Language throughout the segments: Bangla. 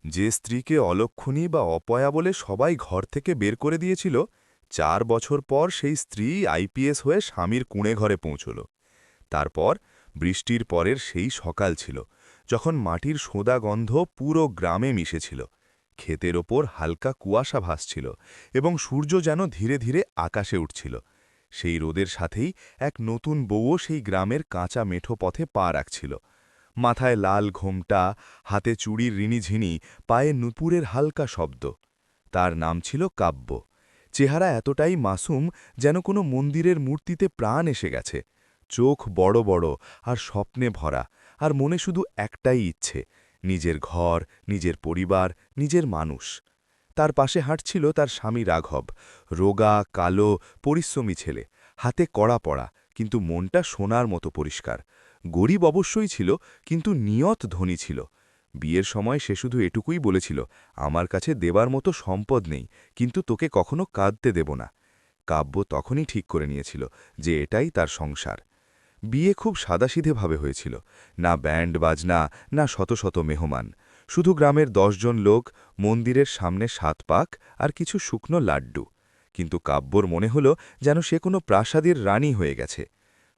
যে স্ত্রীকে অলক্ষণী বা অপয়া বলে সবাই ঘর থেকে বের করে দিয়েছিল, 4 বছর পর সেই স্ত্রী আইপিএস হয়ে স্বামীর কুঁড়ে ঘরে পৌঁছল। তারপর বৃষ্টির পরের সেই সকাল ছিল, যখন মাটির সোঁদা গন্ধ পুরো গ্রামে মিশেছিল। ক্ষেতের ওপর হালকা কুয়াশা ভাসছিল এবং সূর্য যেন ধীরে ধীরে আকাশে উঠছিল। সেই রোদের সাথেই এক নতুন বউও সেই গ্রামের কাঁচা মেঠো পথে পা রাখছিল। মাথায় লাল ঘোমটা, হাতে চুড়ির রিনিঝিনি, পায়ে নুপুরের হালকা শব্দ। তার নাম ছিল কাব্য। চেহারা এতটাই মাসুম, যেন কোনো মন্দিরের মূর্তিতে প্রাণ এসে গেছে। চোখ বড় বড় আর স্বপ্নে ভরা, আর মনে শুধু একটাই ইচ্ছে, নিজের ঘর, নিজের পরিবার, নিজের মানুষ। তার পাশে হাঁটছিল তার স্বামী রাঘব, রোগা, কালো, পরিশ্রমী ছেলে, হাতে কড়া পড়া, কিন্তু মনটা সোনার মতো পরিষ্কার। গরিব অবশ্যই ছিল, কিন্তু নিয়ত ধনী ছিল। বিয়ের সময় সে শুধু এটুকুই বলেছিল, আমার কাছে দেবার মতো সম্পদ নেই, কিন্তু তোকে কখনো কাঁদতে দেব না। কাব্য তখনই ঠিক করে নিয়েছিল যে এটাই তার সংসার। বিয়ে খুব সাদাসিধেভাবে হয়েছিল, না ব্যান্ড বাজনা, না শত শত মেহমান, শুধু গ্রামের 10 জন লোক, মন্দিরের সামনে 7 পাক আর কিছু শুকনো লাড্ডু। কিন্তু কাব্যর মনে হল যেন সে কোনো প্রাসাদের রানী হয়ে গেছে।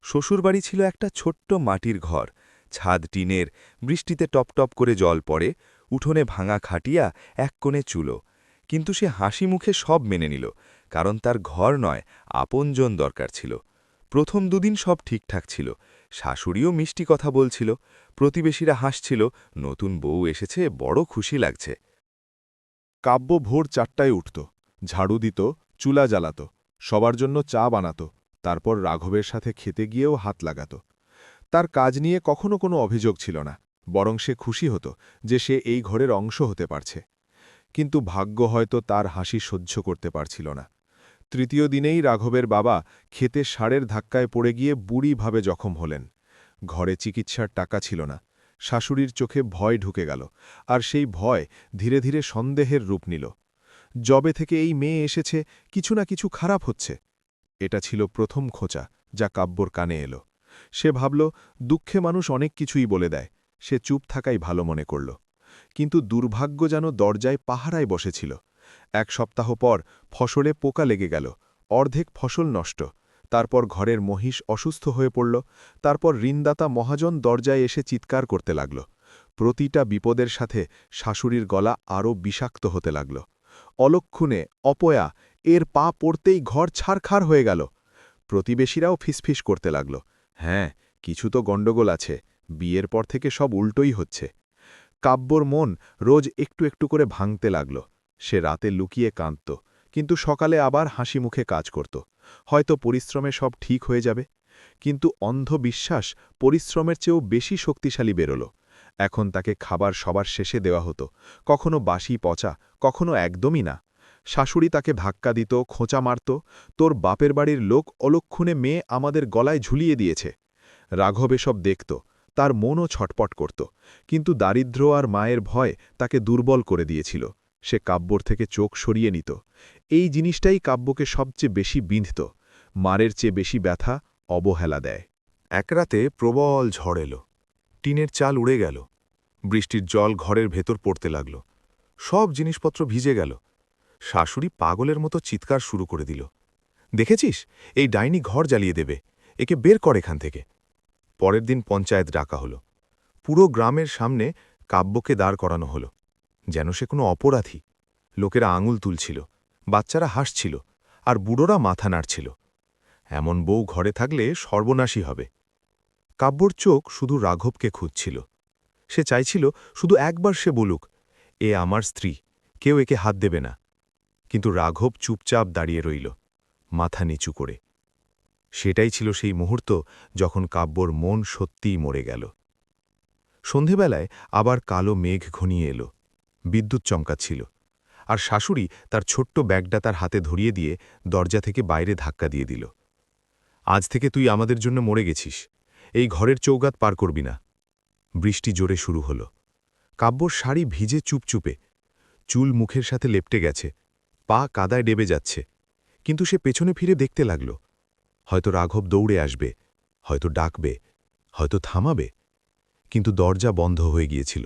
শ্বশুরবাড়ি ছিল একটা ছোট্ট মাটির ঘর, ছাদ টিনের, বৃষ্টিতে টপটপ করে জল পড়ে, উঠোনে ভাঙা খাটিয়া, এক কোণে চুলো। কিন্তু সে হাসি মুখে সব মেনে নিল, কারণ তার ঘর নয়, আপনজন দরকার ছিল। প্রথম দুদিন সব ঠিকঠাক ছিল, শাশুড়িও মিষ্টি কথা বলছিল, প্রতিবেশীরা হাসছিল, নতুন বউ এসেছে, বড় খুশি লাগছে। কাব্য ভোর 4টায় উঠত, ঝাড়ু দিত, চুলা জ্বালাত, সবার জন্য চা বানাত, তারপর রাঘবের সাথে খেতে গিয়েও হাত লাগাত। তার কাজ নিয়ে কখনো কোনো অভিযোগ ছিল না, বরং সে খুশি হতো যে সে এই ঘরের অংশ হতে পারছে। কিন্তু ভাগ্য হয়তো তার হাসি সহ্য করতে পারছিল না। তৃতীয় দিনেই রাঘবের বাবা ক্ষেতে ষাঁড়ের ধাক্কায় পড়ে গিয়ে বুড়িভাবে জখম হলেন। ঘরে চিকিৎসার টাকা ছিল না। শাশুড়ির চোখে ভয় ঢুকে গেল, আর সেই ভয় ধীরে ধীরে সন্দেহের রূপ নিল। যবে থেকে এই মেয়ে এসেছে, কিছু না কিছু খারাপ হচ্ছে। এটা ছিল প্রথম খোঁচা, যা কাব্যর কানে এলো। সে ভাবল, দুঃখে মানুষ অনেক কিছুই বলে দেয়। সে চুপ থাকাই ভালো মনে করল। কিন্তু দুর্ভাগ্য যেন দরজায় পাহারায় বসেছিল। 1 সপ্তাহ পর ফসলে পোকা লেগে গেল, অর্ধেক ফসল নষ্ট। তারপর ঘরের মহিষ অসুস্থ হয়ে পড়ল। তারপর ঋণদাতা মহাজন দরজায় এসে চিৎকার করতে লাগল। প্রতিটা বিপদের সাথে শাশুড়ির গলা আরও বিষাক্ত হতে লাগল। অলক্ষণে, অপয়া, এর পা পড়তেই ঘর ছারখার হয়ে গেল। প্রতিবেশীরাও ফিসফিস করতে লাগল, হ্যাঁ, কিছু তো গণ্ডগোল আছে, বিয়ের পর থেকে সব উল্টোই হচ্ছে। কাব্যর মন রোজ একটু একটু করে ভাঙতে লাগল। সে রাতে লুকিয়ে কাঁদত, কিন্তু সকালে আবার হাসি মুখে কাজ করত। হয়তো পরিশ্রমে সব ঠিক হয়ে যাবে। কিন্তু অন্ধ বিশ্বাস পরিশ্রমের চেয়েও বেশি শক্তিশালী বেরোল। এখন তাকে খাবার সবার শেষে দেওয়া হতো, কখনো বাসি পচা, কখনো একদমই না। শাশুড়ি তাকে ধাক্কা দিত, খোঁচা মারত, তোর বাপের বাড়ির লোক অলক্ষণে মেয়ে আমাদের গলায় ঝুলিয়ে দিয়েছে। রাঘব এসব দেখত, তার মনও ছটপট করত, কিন্তু দারিদ্র্য আর মায়ের ভয় তাকে দুর্বল করে দিয়েছিল। সে কাব্যর থেকে চোখ সরিয়ে নিত। এই জিনিসটাই কাব্যকে সবচেয়ে বেশি বিঁধত। মারের চেয়ে বেশি ব্যথা অবহেলা দেয়। এক রাতে প্রবল ঝড় এলো, টিনের চাল উড়ে গেল, বৃষ্টির জল ঘরের ভেতর পড়তে লাগল, সব জিনিসপত্র ভিজে গেল। শাশুড়ি পাগলের মতো চিৎকার শুরু করে দিল, দেখেছিস, এই ডাইনি ঘর জ্বালিয়ে দেবে, একে বের কর এখান থেকে। পরের দিন পঞ্চায়েত ডাকা হলো। পুরো গ্রামের সামনে কাব্যকে দাঁড় করানো হলো, যেন সে কোনো অপরাধী। লোকেরা আঙুল তুলছিল, বাচ্চারা হাসছিল, আর বুড়োরা মাথা নাড়ছিল। এমন বউ ঘরে থাকলে সর্বনাশী হবে। কাব্যর চোখ শুধু রাঘবকে খুঁজছিল। সে চাইছিল শুধু একবার সে বলুক, এ আমার স্ত্রী, কেউ একে হাত দেবে না। কিন্তু রাঘব চুপচাপ দাঁড়িয়ে রইল, মাথা নিচু করে। সেটাই ছিল সেই মুহূর্ত যখন কাব্যর মন সত্যিই মরে গেল। সন্ধেবেলায় আবার কালো মেঘ ঘনিয়ে এলো, বিদ্যুৎ চমকাচ্ছিল, আর শাশুড়ি তার ছোট্ট ব্যাগটা তার হাতে ধরিয়ে দিয়ে দরজা থেকে বাইরে ধাক্কা দিয়ে দিল। আজ থেকে তুই আমাদের জন্য মরে গেছিস, এই ঘরের চৌগাত পার করবি না। বৃষ্টি জোরে শুরু হল। কাব্যর শাড়ি ভিজে চুপচুপে, চুল মুখের সাথে লেপটে গেছে, পা কাদায় ডেবে যাচ্ছে। কিন্তু সে পেছনে ফিরে দেখতে লাগল, হয়তো রাঘব দৌড়ে আসবে, হয়তো ডাকবে, হয়তো থামাবে। কিন্তু দরজা বন্ধ হয়ে গিয়েছিল।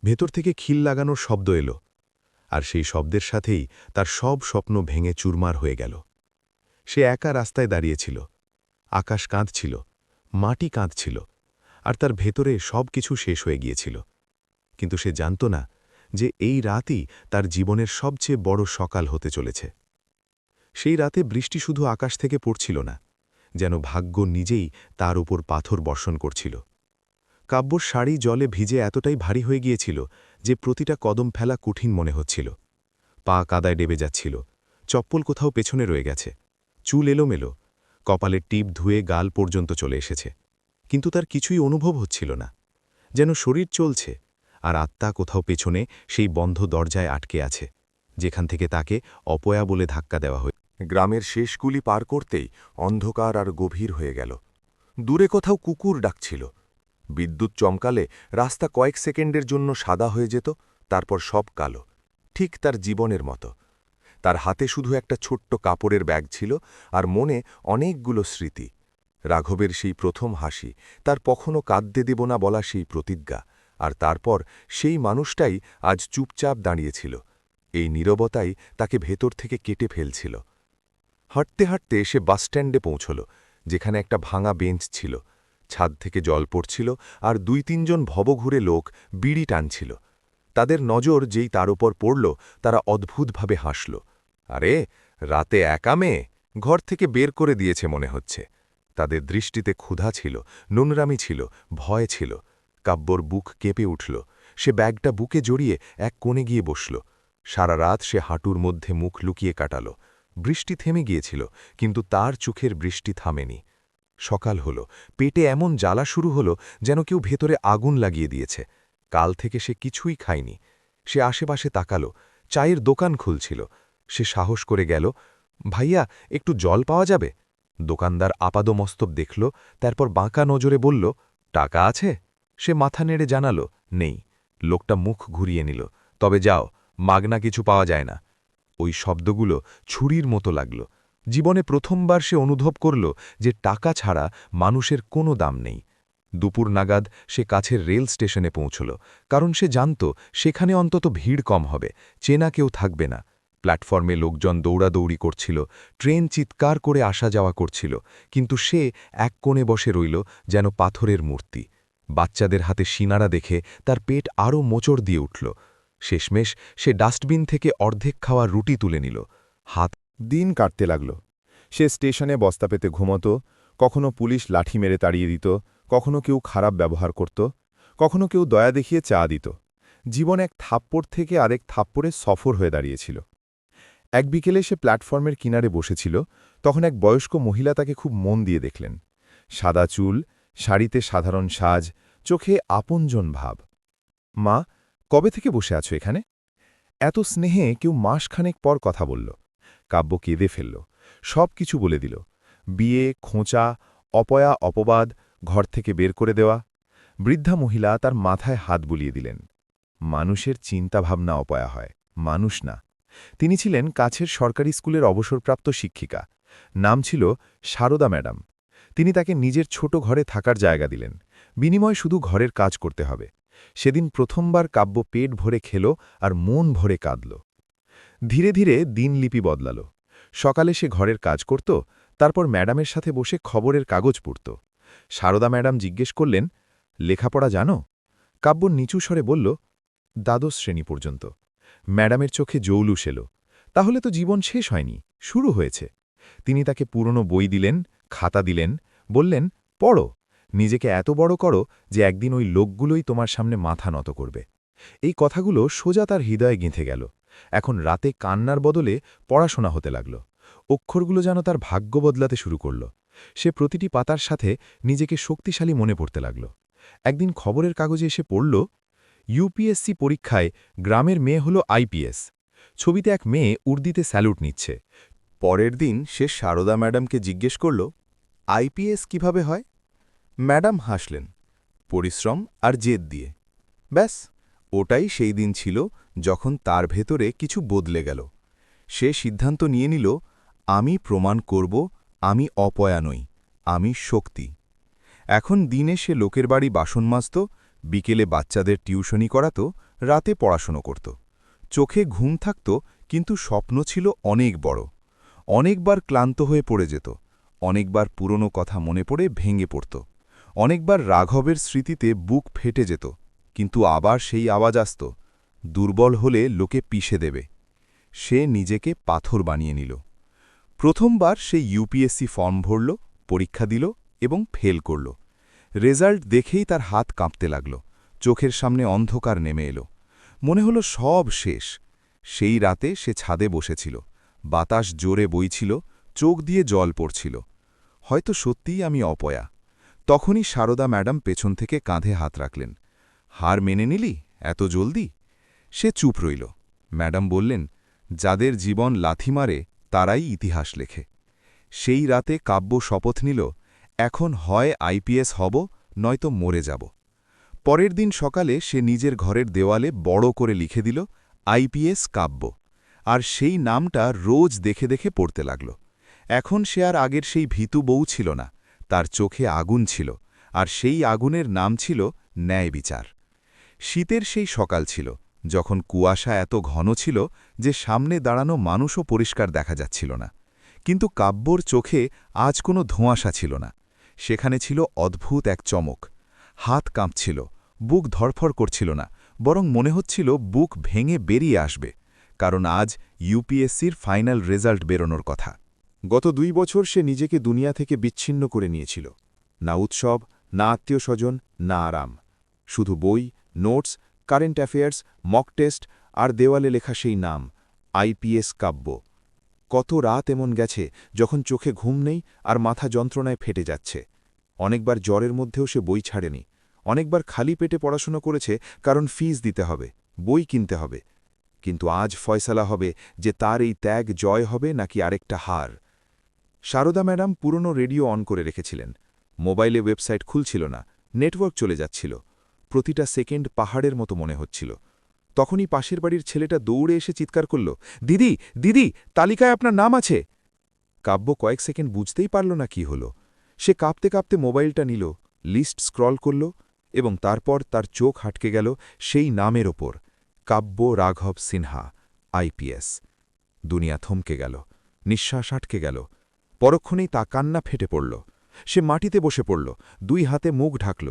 ভেতর থেকে খিল লাগানোর শব্দ এলো, আর সেই শব্দের সাথেই তার সব স্বপ্ন ভেঙে চুরমার হয়ে গেল। সে একা রাস্তায় দাঁড়িয়েছিল। আকাশ কাঁদছিল, মাটি কাঁদছিল, আর তার ভেতরে সব কিছু শেষ হয়ে গিয়েছিল। কিন্তু সে জানত না যে এই রাতই তার জীবনের সবচেয়ে বড় সকাল হতে চলেছে। সেই রাতে বৃষ্টি শুধু আকাশ থেকে পড়ছিল না, যেন ভাগ্য নিজেই তার উপর পাথর বর্ষণ করছিল। কাব্যর শাড়ি জলে ভিজে এতটাই ভারী হয়ে গিয়েছিল যে প্রতিটা কদম ফেলা কঠিন মনে হচ্ছিল। পা কাদায় ডেবে যাচ্ছিল, চপ্পল কোথাও পেছনে রয়ে গেছে, চুল এলোমেলো, কপালের টিপ ধুয়ে গাল পর্যন্ত চলে এসেছে। কিন্তু তার কিছুই অনুভব হচ্ছিল না, যেন শরীর চলছে আর আত্মা কোথাও পেছনে সেই বন্ধ দরজায় আটকে আছে, যেখান থেকে তাকে অপয়া বলে ধাক্কা দেওয়া হয়। গ্রামের শেষগুলি পার করতেই অন্ধকার আর গভীর হয়ে গেল। দূরে কোথাও কুকুর ডাকছিল। বিদ্যুৎ চমকালে রাস্তা কয়েক সেকেন্ডের জন্য সাদা হয়ে যেত, তারপর সব কালো, ঠিক তার জীবনের মতো। তার হাতে শুধু একটা ছোট্ট কাপড়ের ব্যাগ ছিল, আর মনে অনেকগুলো স্মৃতি। রাঘবের সেই প্রথম হাসি, তার কখনো কাঁদতে দেব না বলা সেই প্রতিজ্ঞা, আর তারপর সেই মানুষটাই আজ চুপচাপ দাঁড়িয়েছিল। এই নীরবতাই তাকে ভেতর থেকে কেটে ফেলছিল। হাঁটতে হাঁটতে সে বাসস্ট্যান্ডে পৌঁছল, যেখানে একটা ভাঙা বেঞ্চ ছিল। ছাদ থেকে জল পড়ছিল, আর ২-৩ জন ভবঘুরে লোক বিড়ি টানছিল। তাদের নজর যেই তার ওপর পড়ল, তারা অদ্ভুতভাবে হাসল। আরে, রাতে একা মেয়ে, ঘর থেকে বের করে দিয়েছে মনে হচ্ছে। তাদের দৃষ্টিতে ক্ষুধা ছিল, নোংরামি ছিল, ভয় ছিল। কাব্যর বুক কেঁপে উঠল। সে ব্যাগটা বুকে জড়িয়ে এক কোণে গিয়ে বসল। সারা রাত সে হাঁটুর মধ্যে মুখ লুকিয়ে কাটাল। বৃষ্টি থেমে গিয়েছিল, কিন্তু তার চোখের বৃষ্টি থামেনি। সকাল হল, পেটে এমন জ্বালা শুরু হল যেন কেউ ভেতরে আগুন লাগিয়ে দিয়েছে। কাল থেকে সে কিছুই খায়নি। সে আশেপাশে তাকাল, চায়ের দোকান খুলছিল। সে সাহস করে গেল, ভাইয়া, একটু জল পাওয়া যাবে? দোকানদার আপাদমস্তক দেখল, তারপর বাঁকা নজরে বলল, টাকা আছে? সে মাথা নেড়ে জানাল, নেই। লোকটা মুখ ঘুরিয়ে নিল, তবে যাও, মাগনা কিছু পাওয়া যায় না। ওই শব্দগুলো ছুরির মতো লাগল। জীবনে প্রথমবার সে অনুভব করল যে টাকা ছাড়া মানুষের কোনো দাম নেই। দুপুর নাগাদ সে কাছের রেল স্টেশনে পৌঁছল, কারণ সে জানত সেখানে অন্তত ভিড় কম হবে, চেনা কেউ থাকবে না। প্ল্যাটফর্মে লোকজন দৌড়াদৌড়ি করছিল, ট্রেন চিৎকার করে আসা যাওয়া করছিল, কিন্তু সে এক কোণে বসে রইল যেন পাথরের মূর্তি। বাচ্চাদের হাতে সিনারা দেখে তার পেট আরও মোচড় দিয়ে উঠল। শেষমেশ সে ডাস্টবিন থেকে অর্ধেক খাওয়া রুটি তুলে নিল। হাত দিন কাটতে লাগল। সে স্টেশনে বস্তা পেতে ঘুমত, কখনো পুলিশ লাঠি মেরে তাড়িয়ে দিত, কখনো কেউ খারাপ ব্যবহার করত, কখনো কেউ দয়া দেখিয়ে চা দিত। জীবন এক থাপ্পড় থেকে আরেক থাপ্পড়ে সফর হয়ে দাঁড়িয়েছিল। এক বিকেলে সে প্ল্যাটফর্মের কিনারে বসেছিল, তখন এক বয়স্ক মহিলা তাকে খুব মন দিয়ে দেখলেন। সাদা চুল, শাড়িতে সাধারণ সাজ, চোখে আপনজন ভাব। মা, কবে থেকে বসে আছো এখানে? এত স্নেহে কেউ মাসখানেক পর কথা বলল। কাব্য কেঁদে ফেলল, সব কিছু বলে দিল। বিয়ে, খোঁচা, অপয়া, অপবাদ, ঘর থেকে বের করে দেওয়া। বৃদ্ধা মহিলা তার মাথায় হাত বুলিয়ে দিলেন। মানুষের চিন্তাভাবনা অপয়া হয়, মানুষ না। তিনি ছিলেন কাছের সরকারি স্কুলের অবসরপ্রাপ্ত শিক্ষিকা। নাম ছিল সারদা ম্যাডাম। তিনি তাকে নিজের ছোট ঘরে থাকার জায়গা দিলেন, বিনিময় শুধু ঘরের কাজ করতে হবে। সেদিন প্রথমবার কাব্য পেট ভরে খেল আর মন ভরে কাঁদল। ধীরে ধীরে দিনলিপি বদলাল। সকালে সে ঘরের কাজ করত, তারপর ম্যাডামের সাথে বসে খবরের কাগজ পড়ত। সারদা ম্যাডাম জিজ্ঞেস করলেন, লেখাপড়া জানো? কাব্য নিচু স্বরে বলল, দ্বাদশ শ্রেণী পর্যন্ত। ম্যাডামের চোখে জৌলুস এলো। তাহলে তো জীবন শেষ হয়নি, শুরু হয়েছে। তিনি তাকে পুরনো বই দিলেন, খাতা দিলেন, বললেন, পড়ো, নিজেকে এত বড় করো যে একদিন ওই লোকগুলোই তোমার সামনে মাথা নত করবে। এই কথাগুলো সোজা তার হৃদয়ে গেঁথে গেল। এখন রাতে কান্নার বদলে পড়াশোনা হতে লাগল। অক্ষরগুলো যেন তার ভাগ্য বদলাতে শুরু করল। সে প্রতিটি পাতার সাথে নিজেকে শক্তিশালী মনে পড়তে লাগল। একদিন খবরের কাগজে এসে পড়ল, ইউপিএসসি পরীক্ষায় গ্রামের মেয়ে হল আইপিএস। ছবিতে এক মেয়ে উর্দিতে স্যালুট নিচ্ছে। পরের দিন সে সারদা ম্যাডামকে জিজ্ঞেস করল, আইপিএস কিভাবে হয়? ম্যাডাম হাসলেন, পরিশ্রম আর জেদ দিয়ে। ব্যাস, ওটাই সেই দিন ছিল যখন তার ভেতরে কিছু বদলে গেল। সে সিদ্ধান্ত নিয়ে নিল, আমি প্রমাণ করব, আমি অপয়া নই, আমি শক্তি। এখন দিনে সে লোকের বাড়ি বাসন মাজত, বিকেলে বাচ্চাদের টিউশনি করাত, রাতে পড়াশুনো করত। চোখে ঘুম থাকত, কিন্তু স্বপ্ন ছিল অনেক বড়। অনেকবার ক্লান্ত হয়ে পড়ে যেত, অনেকবার পুরনো কথা মনে পড়ে ভেঙে পড়ত, অনেকবার রাঘবের স্মৃতিতে বুক ফেটে যেত, কিন্তু আবার সেই আওয়াজ আসত, দুর্বল হলে লোকে পিষে দেবে। সে নিজেকে পাথর বানিয়ে নিল। প্রথমবার সে ইউপিএসসি ফর্ম ভরল, পরীক্ষা দিল এবং ফেল করল। রেজাল্ট দেখেই তার হাত কাঁপতে লাগল, চোখের সামনে অন্ধকার নেমে এলো। মনে হলো সব শেষ। সেই রাতে সে ছাদে বসেছিল, বাতাস জোরে বইছিল, চোখ দিয়ে জল পড়ছিল। হয়তো সত্যিই আমি অপয়া। তখনই সারদা ম্যাডাম পেছন থেকে কাঁধে হাত রাখলেন। হার মেনে নিলি এত জলদি? সে চুপ রইল। ম্যাডাম বললেন, যাদের জীবন লাথি মারে তারাই ইতিহাস লেখে। সেই রাতে কাব্য শপথ নিল, এখন হয় আইপিএস হব, নয়তো মরে যাব। পরের দিন সকালে সে নিজের ঘরের দেওয়ালে বড় করে লিখে দিল, আইপিএস কাব্য। আর সেই নামটা রোজ দেখে দেখে পড়তে লাগল। এখন সে আর আগের সেই ভীতু বউ ছিল না, তার চোখে আগুন ছিল, আর সেই আগুনের নাম ছিল ন্যায় বিচার। শীতের সেই সকাল ছিল, যখন কুয়াশা এত ঘন ছিল যে সামনে দাঁড়ানো মানুষও পরিষ্কার দেখা যাচ্ছিল না। কিন্তু কাব্যর চোখে আজ কোনো ধোঁয়াশা ছিল না, সেখানে ছিল অদ্ভুত এক চমক। হাত কাঁপছিল, বুক ধরফর করছিল না, বরং মনে হচ্ছিল বুক ভেঙে বেরিয়ে আসবে, কারণ আজ ইউপিএসসির ফাইনাল রেজাল্ট বেরোনোর কথা। গত 2 বছর সে নিজেকে দুনিয়া থেকে বিচ্ছিন্ন করে নিয়েছিল। না উৎসব, না আত্মীয়স্বজন, না আরাম। শুধু বই, notes, current affairs, mock test আর দেওয়ালে লেখা সেই নাম, আইপিএস কাব্য। কত রাত এমন গেছে যখন চোখে ঘুম নেই আর মাথা যন্ত্রণায় ফেটে যাচ্ছে। অনেকবার জ্বরের মধ্যেও সে বই ছাড়েনি। অনেকবার খালি পেটে পড়াশোনা করেছে, কারণ ফিস দিতে হবে, বই কিনতে হবে। কিন্তু আজ ফয়সালা হবে যে তার এই ত্যাগ জয় হবে নাকি আরেকটা হার। সারদা ম্যাডাম পুরনো রেডিও অন করে রেখেছিলেন। মোবাইলে ওয়েবসাইট খুলছিল না, নেটওয়ার্ক চলে যাচ্ছিল। প্রতিটা সেকেন্ড পাহাড়ের মতো মনে হচ্ছিল। তখনই পাশের বাড়ির ছেলেটা দৌড়ে এসে চিৎকার করল, দিদি, দিদি, তালিকায় আপনার নাম আছে। কাব্য কয়েক সেকেন্ড বুঝতেই পারল না কি হল। সে কাঁপতে কাঁপতে মোবাইলটা নিল, লিস্ট স্ক্রল করল, এবং তারপর তার চোখ হাটকে গেল সেই নামের ওপর, কাব্য রাঘব সিনহা, আইপিএস। দুনিয়া থমকে গেল, নিঃশ্বাস আটকে গেল। পরক্ষণেই তা কান্না ফেটে পড়ল। সে মাটিতে বসে পড়ল, 2 হাতে মুখ ঢাকল।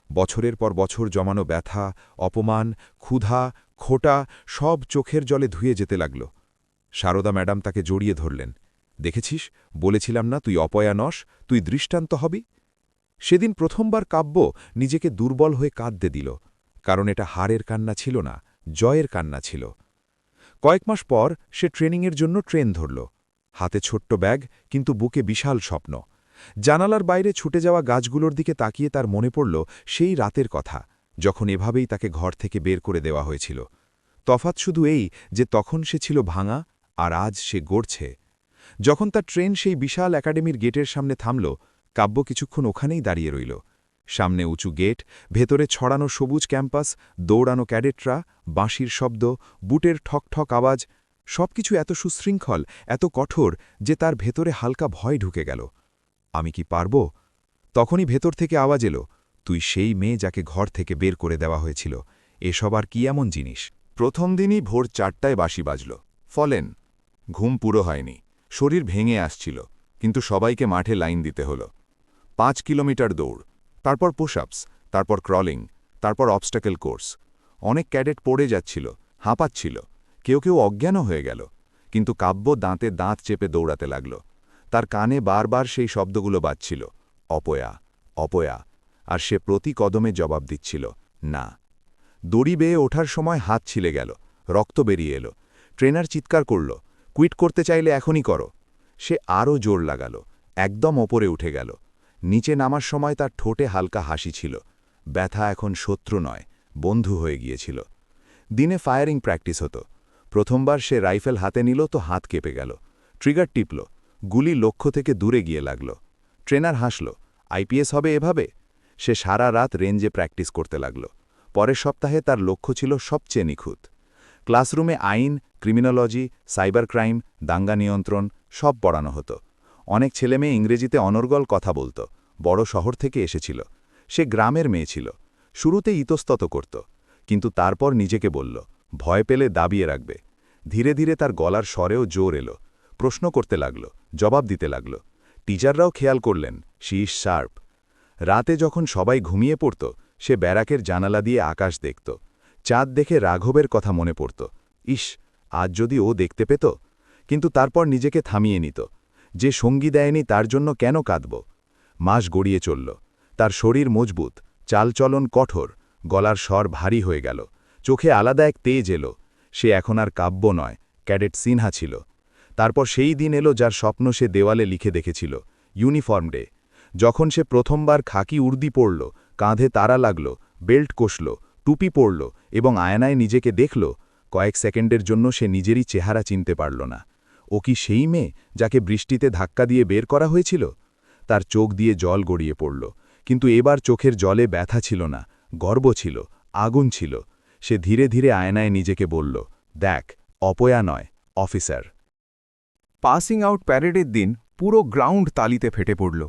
বছরের পর বছর জমানো ব্যথা, অপমান, ক্ষুধা, খোটা সব চোখের জলে ধুয়ে যেতে লাগল। সারদা ম্যাডাম তাকে জড়িয়ে ধরলেন। দেখেছিস, বলেছিলাম না তুই অপয়া নস, তুই দৃষ্টান্ত হবি। সেদিন প্রথমবার কাব্য নিজেকে দুর্বল হয়ে কাঁদতে দিল, কারণ এটা হারের কান্না ছিল না, জয়ের কান্না ছিল। কয়েক মাস পর সে ট্রেনিংয়ের জন্য ট্রেন ধরল। হাতে ছোট্ট ব্যাগ, কিন্তু বুকে বিশাল স্বপ্ন। জানালার বাইরে ছুটে যাওয়া গাছগুলোর দিকে তাকিয়ে তার মনে পড়ল সেই রাতের কথা, যখন এভাবেই তাকে ঘর থেকে বের করে দেওয়া হয়েছিল। তফাৎ শুধু এই যে তখন সে ছিল ভাঙা, আর আজ সে গড়ছে। যখন তার ট্রেন সেই বিশাল একাডেমির গেটের সামনে থামল, কাব্য কিছুক্ষণ ওখানেই দাঁড়িয়ে রইল। সামনে উঁচু গেট, ভেতরে ছড়ানো সবুজ ক্যাম্পাস, দৌড়ানো ক্যাডেটরা, বাঁশির শব্দ, বুটের ঠকঠক আওয়াজ, সবকিছু এত সুশৃঙ্খল, এত কঠোর যে তার ভেতরে হালকা ভয় ঢুকে গেল। আমি কি পারব? তখনই ভেতর থেকে আওয়াজ এলো, তুই সেই মেয়ে যাকে ঘর থেকে বের করে দেওয়া হয়েছিল। এসব আর কি এমন জিনিস? প্রথম দিনই ভোর 4টায় বাঁশি বাজল। ফলেন। ঘুম পুরো হয়নি, শরীর ভেঙে আসছিল, কিন্তু সবাইকে মাঠে লাইন দিতে হলো। 5 কিলোমিটার দৌড়, তারপর পুশ-আপস, তারপর ক্রলিং, তারপর অবস্টাকেল কোর্স। অনেক ক্যাডেট পড়ে যাচ্ছিল, হাঁপাচ্ছিল, কেউ কেউ অজ্ঞানও হয়ে গেল। কিন্তু কাব্য দাঁতে দাঁত চেপে দৌড়াতে লাগল। তার কানে বারবার সেই শব্দগুলো বাজছিল, অপয়া, অপয়া, আর সে প্রতি কদমে জবাব দিচ্ছিল, না। দড়ি বেয়ে ওঠার সময় হাত ছিলে গেল, রক্ত বেরিয়ে এলো। ট্রেনার চিৎকার করল, কুইট করতে চাইলে এখনই করো। সে আরও জোর লাগালো, একদম ওপরে উঠে গেল। নিচে নামার সময় তার ঠোঁটে হালকা হাসি ছিল। ব্যথা এখন শত্রু নয়, বন্ধু হয়ে গিয়েছিল। দিনে ফায়ারিং প্র্যাকটিস হতো। প্রথমবার সে রাইফেল হাতে নিল তো হাত কেঁপে গেল। ট্রিগার টিপল, গুলি লক্ষ্য থেকে দূরে গিয়ে লাগল। ট্রেনার হাসল, আইপিএস হবে এভাবে? সে সারা রাত রেঞ্জে প্র্যাকটিস করতে লাগল। পরের সপ্তাহে তার লক্ষ্য ছিল সবচেয়ে নিখুঁত। ক্লাসরুমে আইন, ক্রিমিনোলজি, সাইবার ক্রাইম, দাঙ্গা নিয়ন্ত্রণ সব পড়ানো হতো। অনেক ছেলেমেয়ে ইংরেজিতে অনর্গল কথা বলত, বড় শহর থেকে এসেছিল। সে গ্রামের মেয়ে ছিল। শুরুতে ইতস্তত করত, কিন্তু তারপর নিজেকে বলল, ভয় পেলে দাবিয়ে রাখবে। ধীরে ধীরে তার গলার স্বরেও জোর এলো। প্রশ্ন করতে লাগল, জবাব দিতে লাগল। টিচাররাও খেয়াল করলেন, শি ইজ শার্প। রাতে যখন সবাই ঘুমিয়ে পড়ত, সে ব্যারাকের জানালা দিয়ে আকাশ দেখত। চাঁদ দেখে রাঘবের কথা মনে পড়ত। ইস, আজ যদি ও দেখতে পেত। কিন্তু তারপর নিজেকে থামিয়ে নিত। যে সঙ্গী দেয়নি তার জন্য কেন কাঁদব? মাস গড়িয়ে চলল। তার শরীর মজবুত, চালচলন কঠোর, গলার স্বর ভারী হয়ে গেল, চোখে আলাদা এক তেজ এলো। সে এখন আর কাব্য নয়, ক্যাডেট সিনহা ছিল। তারপর সেই দিন এলো যার স্বপ্ন সে দেওয়ালে লিখে দেখেছিল, ইউনিফর্ম ডে। যখন সে প্রথমবার খাকি উর্দি পরল, কাঁধে তারা লাগল, বেল্ট কষল, টুপি পরল এবং আয়নায় নিজেকে দেখল, কয়েক সেকেন্ডের জন্য সে নিজেরই চেহারা চিনতে পারল না। ও কি সেই মেয়ে যাকে বৃষ্টিতে ধাক্কা দিয়ে বের করা হয়েছিল? তার চোখ দিয়ে জল গড়িয়ে পড়ল, কিন্তু এবার চোখের জলে ব্যথা ছিল না, গর্ব ছিল, আগুন ছিল। সে ধীরে ধীরে আয়নায় নিজেকে বলল, দেখ, অপয়া নয়, অফিসার। পাসিং আউট প্যারেডের দিন পুরো গ্রাউন্ড তালিতে ফেটে পড়ল।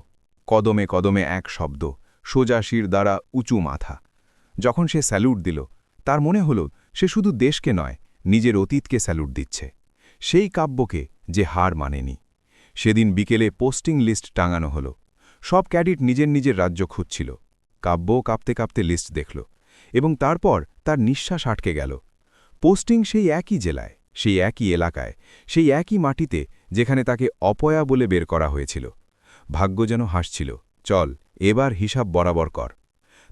কদমে কদমে এক শব্দ, সোজা শির দ্বারা উঁচু মাথা। যখন সে স্যালুট দিল, তার মনে হল সে শুধু দেশকে নয়, নিজের অতীতকে স্যালুট দিচ্ছে, সেই কাব্যকে যে হার মানেনি। সেদিন বিকেলে পোস্টিং লিস্ট টাঙানো হলো। সব ক্যাডেট নিজের নিজের রাজ্য খুঁজছিল। কাব্য কাঁপতে কাঁপতে লিস্ট দেখল, এবং তারপর তার নিঃশ্বাস আটকে গেল। পোস্টিং সেই একই জেলায়, সেই একই এলাকায়, সেই একই মাটিতে যেখানে তাকে অপয়া বলে বের করা হয়েছিল। ভাগ্য যেন হাসছিল, চল এবার হিসাব বরাবর কর।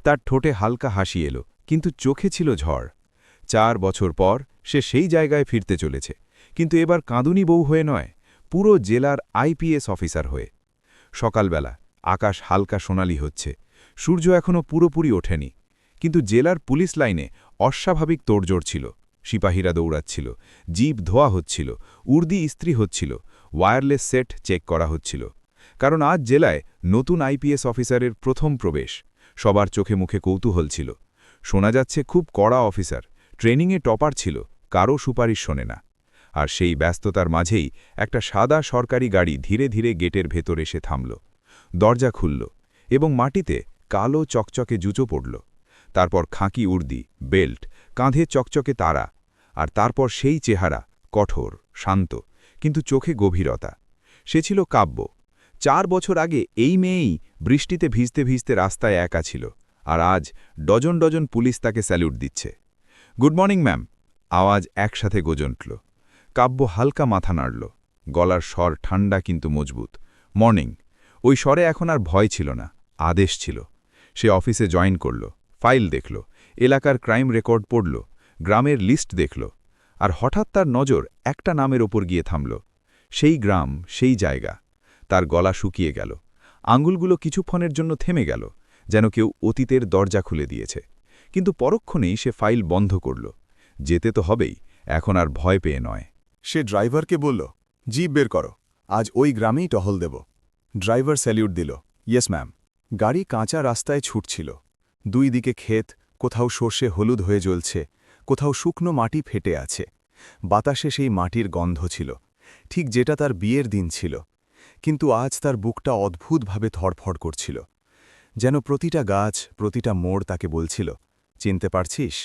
তার ঠোঁটে হালকা হাসি এলো, কিন্তু চোখে ছিল ঝড়। 4 বছর পর সে সেই জায়গায় ফিরতে চলেছে, কিন্তু এবার কাঁদুনি বউ হয়ে নয়, পুরো জেলার আইপিএস অফিসার হয়ে। সকালবেলা আকাশ হালকা সোনালি হচ্ছে, সূর্য এখনও পুরোপুরি ওঠেনি, কিন্তু জেলার পুলিশ লাইনে অস্বাভাবিক তোড়জোড় ছিল। সিপাহীরা দৌড়াচ্ছিল, জিপ ধোয়া হচ্ছিল, উর্দি ইস্ত্রি হচ্ছিল, ওয়্যারলেস সেট চেক করা হচ্ছিল। কারণ আজ জেলায় নতুন আইপিএস অফিসারের প্রথম প্রবেশ। সবার চোখে মুখে কৌতূহল ছিল। শোনা যাচ্ছে খুব কড়া অফিসার, ট্রেনিংয়ে টপার ছিল, কারও সুপারিশ শোনে না। আর সেই ব্যস্ততার মাঝেই একটা সাদা সরকারি গাড়ি ধীরে ধীরে গেটের ভেতর এসে থামল। দরজা খুলল, এবং মাটিতে কালো চকচকে জুচো পড়ল। তারপর খাঁকি উর্দি, বেল্ট, কাঁধে চকচকে তারা, আর তারপর সেই চেহারা, কঠোর, শান্ত, কিন্তু চোখে গভীরতা। সে ছিল কাব্য। 4 বছর আগে এই মেয়েই বৃষ্টিতে ভিজতে ভিজতে রাস্তায় একা ছিল, আর আজ ডজন ডজন পুলিশ তাকে স্যালুট দিচ্ছে। গুড মর্নিং ম্যাম, আওয়াজ একসাথে গজন্টল। কাব্য হালকা মাথা নাড়ল, গলার স্বর ঠান্ডা কিন্তু মজবুত। মর্নিং। ওই স্বরে এখন আর ভয় ছিল না, আদেশ ছিল। সে অফিসে জয়েন করল, ফাইল দেখল, এলাকার ক্রাইম রেকর্ড পড়ল, গ্রামের লিস্ট দেখল। আর হঠাৎ তার নজর একটা নামের ওপর গিয়ে থামল। সেই গ্রাম, সেই জায়গা। তার গলা শুকিয়ে গেল, আঙুলগুলো কিছুক্ষণের জন্য থেমে গেল, যেন কেউ অতীতের দরজা খুলে দিয়েছে। কিন্তু পরক্ষণেই সে ফাইল বন্ধ করল। যেতে তো হবেই, এখন আর ভয় পেয়ে নয়। সে ড্রাইভারকে বলল, জিপ বের করো, আজ ওই গ্রামেই টহল দেব। ড্রাইভার স্যালিউট দিল, ইয়েস ম্যাম। গাড়ি কাঁচা রাস্তায় ছুটছিল। 2 দিকে ক্ষেত, কোথাও সর্ষে হলুদ হয়ে জ্বলছে, কোথাও শুকনো মাটি ফেটে আছে। বাতাসে সেই মাটির গন্ধ ছিল, ঠিক যেটা তার বিয়ের দিন ছিল। কিন্তু আজ তার বুকটা অদ্ভুতভাবে ধড়ফড় করছিল, যেন প্রতিটা গাছ, প্রতিটা মোড় তাকে বলছিল, চিনতে পারছিস?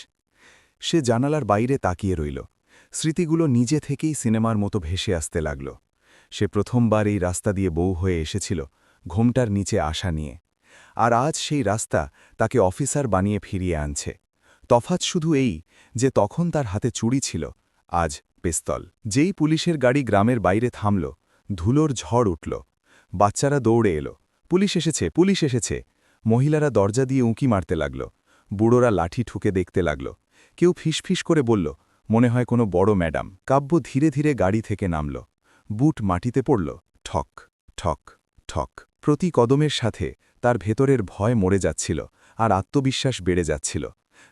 সে জানালার বাইরে তাকিয়ে রইল। স্মৃতিগুলো নিজে থেকেই সিনেমার মতো ভেসে আসতে লাগল। সে প্রথমবার এই রাস্তা দিয়ে বউ হয়ে এসেছিল, ঘোমটার নিচে আশা নিয়ে। আর আজ সেই রাস্তা তাকে অফিসার বানিয়ে ফিরিয়ে আনছে। তফাৎ শুধু এই যে তখন তার হাতে চুড়ি ছিল, আজ পিস্তল। যেই পুলিশের গাড়ি গ্রামের বাইরে থামল, ধুলোর ঝড় উঠল। বাচ্চারা দৌড়ে এলো, পুলিশ এসেছে, পুলিশ এসেছে। মহিলারা দরজা দিয়ে উঁকি মারতে লাগল, বুড়োরা লাঠি ঠুকে দেখতে লাগল। কেউ ফিসফিস করে বলল, মনে হয় কোনো বড় ম্যাডাম। কাব্য ধীরে ধীরে গাড়ি থেকে নামল। বুট মাটিতে পড়ল, ঠক ঠক ঠক। প্রতি কদমের সাথে তার ভেতরের ভয় মরে যাচ্ছিল, আর আত্মবিশ্বাস বেড়ে যাচ্ছিল।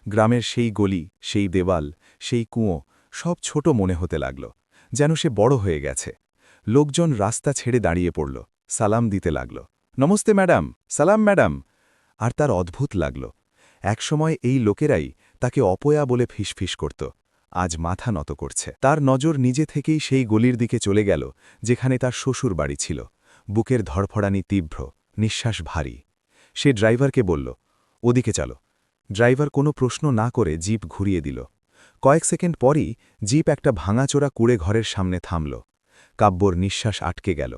গ্রামের সেই গলি, সেই দেওয়াল, সেই কুঁয়ো, সব ছোট মনে হতে লাগল, যেন সে বড় হয়ে গেছে। লোকজন রাস্তা ছেড়ে দাঁড়িয়ে পড়ল, সালাম দিতে লাগল, নমস্তে ম্যাডাম, সালাম ম্যাডাম। আর তার অদ্ভুত লাগল, একসময় এই লোকেরাই তাকে অপয়া বলে ফিসফিস করত, আজ মাথা নত করছে। তার নজর নিজে থেকেই সেই গলির দিকে চলে গেল যেখানে তার শ্বশুর বাড়ি ছিল। বুকের ধড়ফড়ানি তীব্র, নিঃশ্বাস ভারী। সে ড্রাইভারকে বলল, ওদিকে চলো। ড্রাইভার কোনো প্রশ্ন না করে জিপ ঘুরিয়ে দিল। কয়েক সেকেন্ড পরই জিপ একটা ভাঙাচোরা কুড়ে ঘরের সামনে থামল। কাব্যর নিঃশ্বাস আটকে গেল।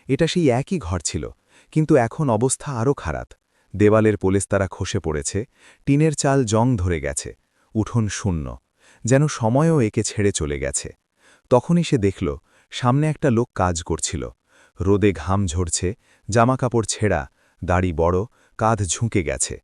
এটা সেই একই ঘর ছিল, কিন্তু এখন অবস্থা আরও খারাপ। দেওয়ালের পোলেস্তারা খসে পড়েছে, টিনের চাল জং ধরে গেছে, উঠোন শূন্য, যেন সময়ও একে ছেড়ে চলে গেছে। তখনই সে দেখল সামনে একটা লোক কাজ করছিল। রোদে ঘাম ঝরছে, জামাকাপড় ছেঁড়া, দাড়ি বড়, কাঁধ ঝুঁকে গেছে,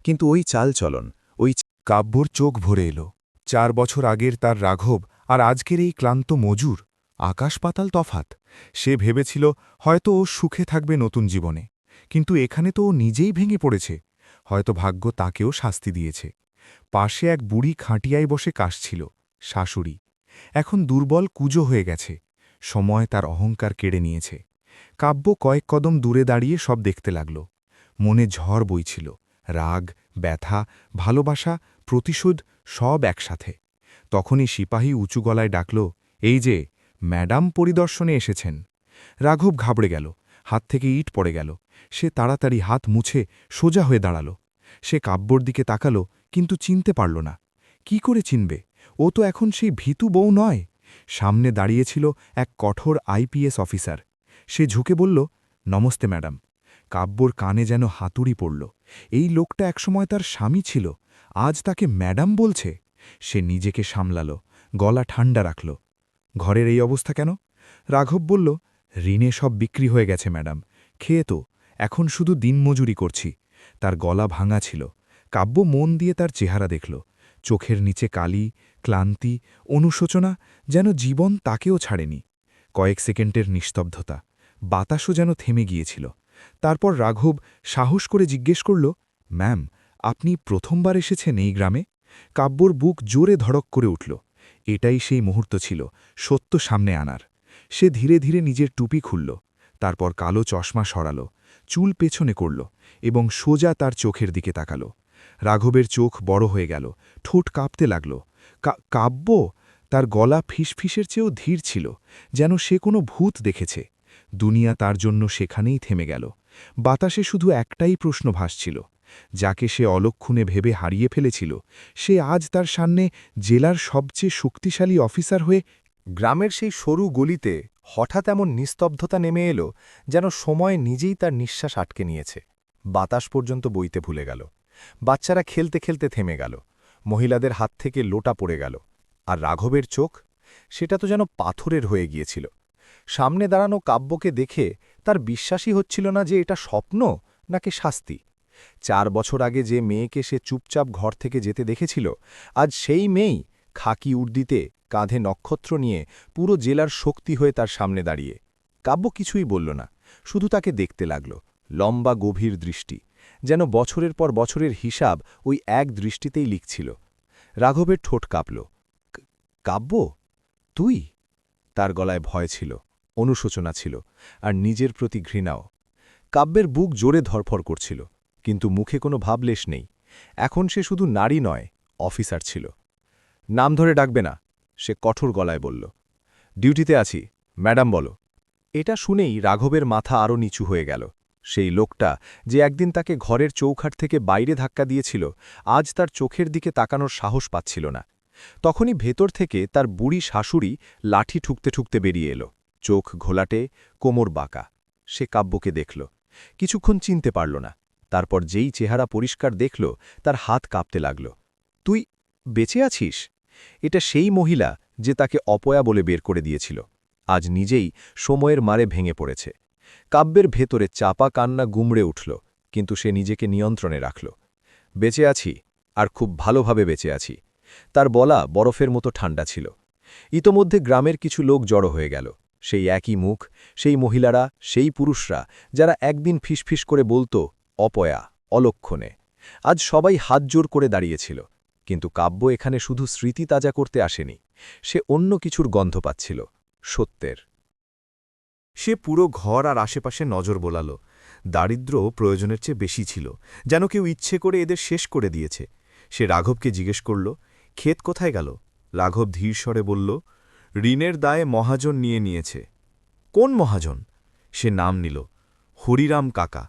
কিন্তু ওই চালচলন, ওই কাব্যর চোখ ভরে এলো। 4 বছর আগের তার রাঘব আর আজকের এই ক্লান্ত মজুর, আকাশ পাতাল তফাত। সে ভেবেছিল হয়তো ও সুখে থাকবে নতুন জীবনে, কিন্তু এখানে তো ও নিজেই ভেঙে পড়েছে। হয়তো ভাগ্য তাকেও শাস্তি দিয়েছে। পাশে এক বুড়ি খাটিয়ায় বসে কাশছিল, শাশুড়ি। এখন দুর্বল কুজো হয়ে গেছে, সময় তার অহংকার কেড়ে নিয়েছে। কাব্য কয়েক কদম দূরে দাঁড়িয়ে সব দেখতে লাগল। মনে ঝড় বইছিল, রাগ, ব্যথা, ভালোবাসা, প্রতিশোধ, সব একসাথে। তখনই সিপাহী উঁচু গলায় ডাকল, এই যে, ম্যাডাম পরিদর্শনে এসেছেন। রাঘব ঘাবড়ে গেল, হাত থেকে ইট পড়ে গেল। সে তাড়াতাড়ি হাত মুছে সোজা হয়ে দাঁড়াল। সে কাব্যর দিকে তাকাল, কিন্তু চিনতে পারল না। কি করে চিনবে? ও তো এখন সেই ভীতু বউ নয়। সামনে দাঁড়িয়েছিল এক কঠোর আইপিএস অফিসার। সে ঝুঁকে বলল, নমস্তে ম্যাডাম। কাব্যর কানে যেন হাতুড়ি পড়ল। এই লোকটা একসময় তার স্বামী ছিল, আজ তাকে ম্যাডাম বলছে। সে নিজেকে সামলাল, গলা ঠান্ডা রাখল। ঘরের এই অবস্থা কেন? রাঘব বলল, ঋণে সব বিক্রি হয়ে গেছে ম্যাডাম, খেয়ে তো, এখন শুধু দিনমজুরি করছি। তার গলা ভাঙা ছিল। কাব্য মন দিয়ে তার চেহারা দেখল। চোখের নিচে কালি, ক্লান্তি, অনুশোচনা, যেন জীবন তাকেও ছাড়েনি। কয়েক সেকেন্ডের নিস্তব্ধতা, বাতাসও যেন থেমে গিয়েছিল। তারপর রাঘব সাহস করে জিজ্ঞেস করল, ম্যাম, আপনি প্রথমবার এসেছেন এই গ্রামে? কাব্যর বুক জোরে ধড়ক করে উঠল। এটাই সেই মুহূর্ত ছিল সত্য সামনে আনার। সে ধীরে ধীরে নিজের টুপি খুলল, তারপর কালো চশমা সরাল, চুল পেছনে করল এবং সোজা তার চোখের দিকে তাকাল। রাঘবের চোখ বড় হয়ে গেল, ঠোঁট কাঁপতে লাগল। কাব্য! তার গলা ফিসফিসের চেয়েও ধীর ছিল, যেন সে কোনো ভূত দেখেছে। দুনিয়া তার জন্য সেখানেই থেমে গেল। বাতাসে শুধু একটাই প্রশ্ন ভাসছিল, যাকে সে অলক্ষণে ভেবে হারিয়ে ফেলেছিল, সে আজ তার সামনে জেলার সবচেয়ে শক্তিশালী অফিসার হয়ে। গ্রামের সেই সরু গলিতে হঠাৎ এমন নিস্তব্ধতা নেমে এলো, যেন সময় নিজেই তার নিঃশ্বাস আটকে নিয়েছে। বাতাস পর্যন্ত বইতে ভুলে গেল। বাচ্চারা খেলতে খেলতে থেমে গেল। মহিলাদের হাত থেকে লোটা পড়ে গেল। আর রাঘবের চোখ, সেটা তো যেন পাথরের হয়ে গিয়েছিল। সামনে দাঁড়ানো কাব্যকে দেখে তার বিশ্বাসই হচ্ছিল না যে এটা স্বপ্ন নাকি শাস্তি। 4 বছর আগে যে মেয়েকে সে চুপচাপ ঘর থেকে যেতে দেখেছিল, আজ সেই মেয়েই খাকি উর্দিতে, কাঁধে নক্ষত্র নিয়ে, পুরো জেলার শক্তি হয়ে তার সামনে দাঁড়িয়ে। কাব্য কিছুই বলল না, শুধু তাকে দেখতে লাগল। লম্বা গভীর দৃষ্টি, যেন বছরের পর বছরের হিসাব ওই এক দৃষ্টিতেই লিখছিল। রাঘবের ঠোঁট কাঁপল। কাব্য, তুই? তার গলায় ভয় ছিল, অনুশোচনা ছিল, আর নিজের প্রতি ঘৃণাও। কাব্যের বুক জোরে ধরফর করছিল, কিন্তু মুখে কোনো ভাবলেশ নেই। এখন সে শুধু নারী নয়, অফিসার ছিল। নাম ধরে ডাকবে না, সে কঠোর গলায় বলল। ডিউটিতে আছি, ম্যাডাম বলো। এটা শুনেই রাঘবের মাথা আরও নিচু হয়ে গেল। সেই লোকটা যে একদিন তাকে ঘরের চৌখাট থেকে বাইরে ধাক্কা দিয়েছিল, আজ তার চোখের দিকে তাকানোর সাহস পাচ্ছিল না। তখনই ভেতর থেকে তার বুড়ি শাশুড়ি লাঠি ঠুকতে ঠুকতে বেরিয়ে এলো, চোখ ঘোলাটে, কোমর বাঁকা। সে কাব্যকে দেখল, কিছুক্ষণ চিনতে পারল না। তারপর যেই চেহারা পরিষ্কার দেখল, তার হাত কাঁপতে লাগল। তুই বেঁচে আছিস? এটা সেই মহিলা যে তাকে অপয়া বলে বের করে দিয়েছিল, আজ নিজেই সময়ের মারে ভেঙে পড়েছে। কাব্যের ভেতরে চাপা কান্না গুমড়ে উঠল, কিন্তু সে নিজেকে নিয়ন্ত্রণে রাখল। বেঁচে আছি, আর খুব ভালোভাবে বেঁচে আছি। তার বলা বরফের মতো ঠান্ডা ছিল। ইতোমধ্যে গ্রামের কিছু লোক জড়ো হয়ে গেল। সেই একই মুখ, সেই মহিলারা, সেই পুরুষরা, যারা একদিন ফিসফিস করে বলতো অপয়া, অলক্ষণে। আজ সবাই হাত জোর করে দাঁড়িয়েছিল। কিন্তু কাব্য এখানে শুধু স্মৃতি তাজা করতে আসেনি, সে অন্য কিছুর গন্ধ পাচ্ছিল, সত্যের। সে পুরো ঘর আর আশেপাশে নজর বোলাল। দারিদ্র্য প্রয়োজনের চেয়ে বেশি ছিল, যেন কেউ ইচ্ছে করে এদের শেষ করে দিয়েছে। সে রাঘবকে জিজ্ঞেস করল, ক্ষেত কোথায় গেল? রাঘব ধীর স্বরে বলল, ঋণের দায়ে মহাজন নিয়ে নিয়েছে। কোন মহাজন? সে নাম নিল, হরিরাম কাকা।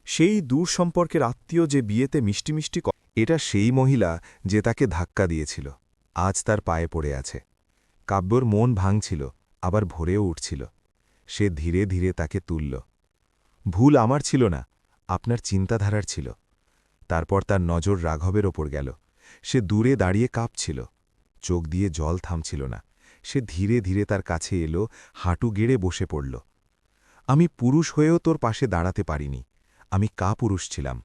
সেই দূর সম্পর্কের আত্মীয় যে বিয়েতে মিষ্টি মিষ্টি এটা সেই মহিলা যে তাকে ধাক্কা দিয়েছিল, আজ তার পায়ে পড়ে আছে। কাব্যর মন ভাঙছিল, আবার ভরেও উঠছিল। সে ধীরে ধীরে তাকে তুলল। ভুল আমার ছিল না, আপনার চিন্তাধারার ছিল। তারপর তার নজর রাঘবের ওপর গেল। সে দূরে দাঁড়িয়ে কাঁপছিল, চোখ দিয়ে জল থামছিল না। সে ধীরে ধীরে তার কাছে এলো, হাঁটু গেড়ে বসে পড়ল। আমি পুরুষ হয়েও তোর পাশে দাঁড়াতে পারিনি। আমি কাপুরুষ ছিলাম।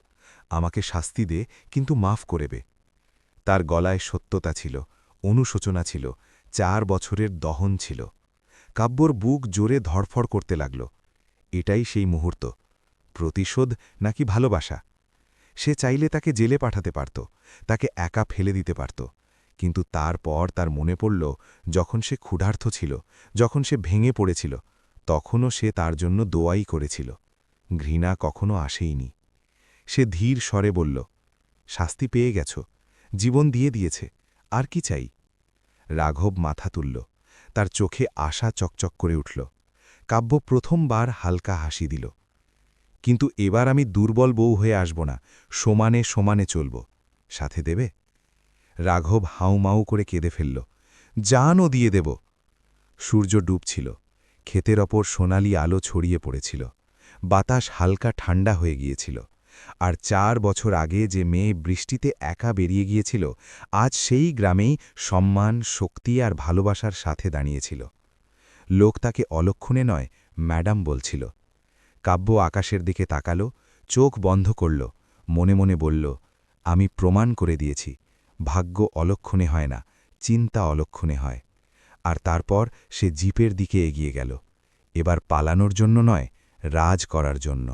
আমাকে শাস্তি দে, কিন্তু মাফ করবে। তার গলায় সত্যতা ছিল, অনুশোচনা ছিল, 4 বছরের দহন ছিল। কাব্যর বুক জোরে ধড়ফড় করতে লাগল। এটাই সেই মুহূর্ত, প্রতিশোধ নাকি ভালোবাসা? সে চাইলে তাকে জেলে পাঠাতে পারত, তাকে একা ফেলে দিতে পারত। কিন্তু তারপর তার মনে পড়ল, যখন সে ক্ষুধার্ত ছিল, যখন সে ভেঙে পড়েছিল, তখনও সে তার জন্য দোয়াই করেছিল। ঘৃণা কখনো আসেইনি। সে ধীর স্বরে বলল, শাস্তি পেয়ে গেছ, জীবন দিয়ে দিয়েছে, আর কি চাই? রাঘব মাথা তুলল, তার চোখে আশা চকচক করে উঠল। কাব্য প্রথমবার হালকা হাসি দিল। কিন্তু এবার আমি দুর্বল বউ হয়ে আসব না, সমানে সমানে চলব। সাথে দেবে? রাঘব হাউমাউ করে কেঁদে ফেলল, জানও দিয়ে দেব। সূর্য ডুবছিল, ক্ষেতের ওপর সোনালি আলো ছড়িয়ে পড়েছিল। বাতাস হালকা ঠান্ডা হয়ে গিয়েছিল। আর 4 বছর আগে যে মেয়ে বৃষ্টিতে একা বেরিয়ে গিয়েছিল, আজ সেই গ্রামেই সম্মান, শক্তি আর ভালোবাসার সাথে দাঁড়িয়েছিল। লোক তাকে অলক্ষণে নয়, ম্যাডাম বলছিল। কাব্য আকাশের দিকে তাকালো, চোখ বন্ধ করল, মনে মনে বলল, আমি প্রমাণ করে দিয়েছি, ভাগ্য অলক্ষণে হয় না, চিন্তা অলক্ষণে হয়। আর তারপর সে জিপের দিকে এগিয়ে গেল, এবার পালানোর জন্য নয়, রাজ করার জন্য।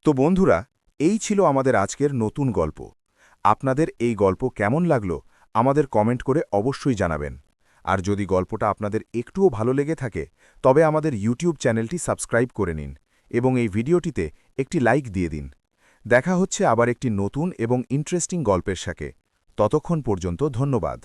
তো বন্ধুরা, এই ছিল আমাদের আজকের নতুন গল্প। আপনাদের এই গল্প কেমন লাগলো আমাদের কমেন্ট করে অবশ্যই জানাবেন। আর যদি গল্পটা আপনাদের একটুও ভালো লেগে থাকে, তবে আমাদের ইউটিউব চ্যানেলটি সাবস্ক্রাইব করে নিন এবং এই ভিডিওটিতে একটি লাইক দিয়ে দিন। দেখা হচ্ছে আবার একটি নতুন এবং ইন্টারেস্টিং গল্পের সাথে। ততক্ষণ পর্যন্ত ধন্যবাদ।